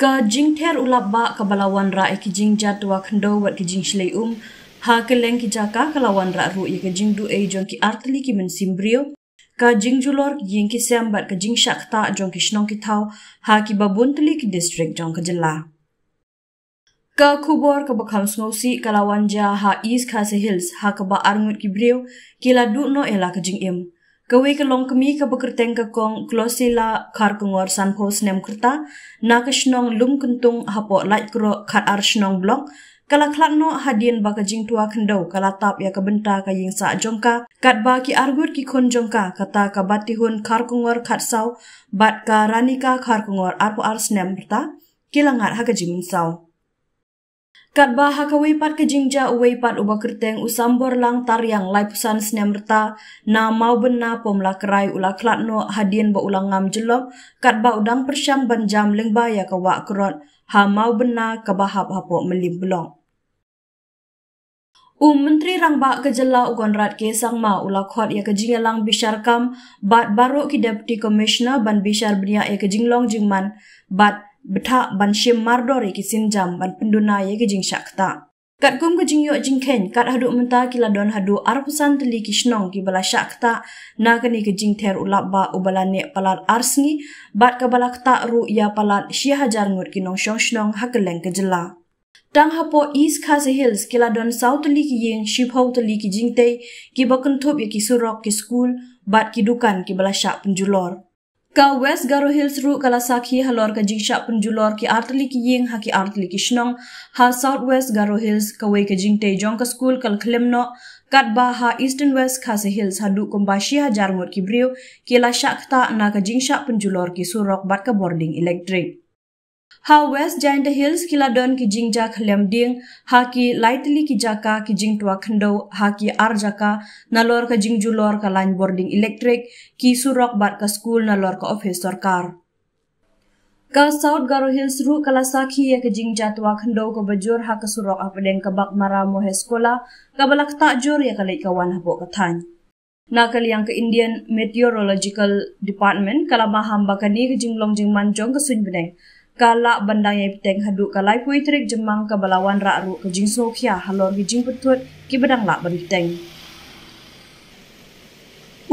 Ka jing ther ulap ba ka balawan ra ki jing jatwa khando wat ki jing shlei ha ke leng ki jaka kalawan ra ru ye ka jing du e jong ki artli ki men simbrio ka jing julor ki jing ki sambat ka jing shakta jong ki shnong ki thau ha ki babuntli ki district jong ka jilla ka khubor ka bakham sngosi kalawan ja ha east khase hills ha ka ba arngut ki breu ki la du no ela ka jing im kawe ka long kami ka bakerteng ka kong klosila khar kongor san pos nem kurta na ka shnong lum kuntung hapo light kro khat ar shnong blok kala khlat no hadien ba ka jing tua khando kala tap ya ka benta ka ying sa jongka kat ba ki argut ki khon jongka kata ka batihun khar kongor khat saw bat ka ranika khar kongor arpo ar snem berta kilangat ha ka jing saw kat ba ha ka weipat ka jingja weipat uba kerteng usambor lang taryang lai pusan snem berta na mau benna pomla kerai ula khlat no hadien ba ulang ngam jelok kat ba udang persyang ban jam lengba ya ka wa krot ha mau benna ka bahap hapo melim belong Menteri Rangba Kejela Ugonrat ke Sangma ula khot ya kejingelang bishar kam bat baro ki deputy commissioner ban bishar bnia ya kejinglong jingman bat betha ban shim mardori ki sinjam ban penduna ya kejing shakta kat kum kejing yo jingken kat hadu menta kila don hadu arpusan teli ki shnong ki bala shakta na kani kejing ther ulap ba ubala ne palat arsngi bat ka balakta ru ya palat 6000 ngut ki nong shnong hakeleng kejela Tang hapo East Khase Hills kila don South li ki yeng shipho teli ki jingte ki bakun thop ya ki surok ki school bat ki dukan ki bala syak penjulor ka West Garo Hills ru kala sakhi halor ka jing syak penjulor ki artli ki yeng ha ki artli ki shnong ha South West Garo Hills ka we ka jingte jong ka school kal khlemno kat ba ha Eastern West Khase Hills hadu kumba 6000 ngot ki breu kila shakta na ka jing syak penjulor ki surok bat ka boarding electric ha West Giant Hills kila don ki jingja khlem ding ha ki lightly ki jaka ki jing tua khando ha ki ar jaka nalor ka jingjulor ka line boarding electric ki surok bat ka school nalor ka office sarkar ka South Garo Hills ru kala sakhi ya ka jingja tua khando ka bajur ha ka surok apdeng ka bak mara mohe sekolah ka balak ta jor ya ka lek kawan hapo ka than nakal yang ke Indian Meteorological Department kala maham bakani ka jinglong jingman jong ka sun beneng kala bandang yang peteng hadu kalai puitrik jemang ke balawan rakru ke jing sokhia halor ke jing petut ki bedang lak ban peteng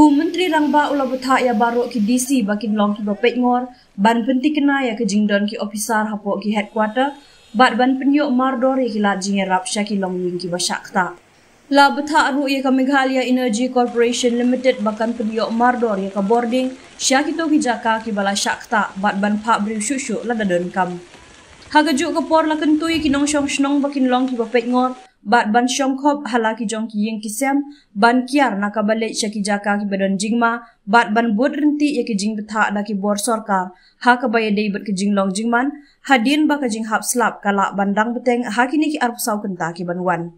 Menteri Rangba ula betha ya baro ki DC bakin long ki bapek ngor ban penti kena ya ke jing don ki officer hapo ki headquarter bat ban penyok mardori ki lat jing rap syaki long wing ki basyakta la betha aru ya ka Meghalaya Energy Corporation Limited bakan penyok mardor ya ka boarding syaki to ki jaka ki bala syakta bat ban pha briu shushu la dadon kam hagaju ka por la kentui ki nong shong shnong bakin long ki bapek ngor bat ban shong khop halaki jong ki yeng ki sem ban kiar na ka bale syaki jaka ki badon jingma bat ban bod renti ya ki jing betha da ki bor sarkar ha ka baye dei bat ki jinglong jingman hadin ba ka jing hap slap kala bandang beteng ha kini ki arp sau kenta ki banwan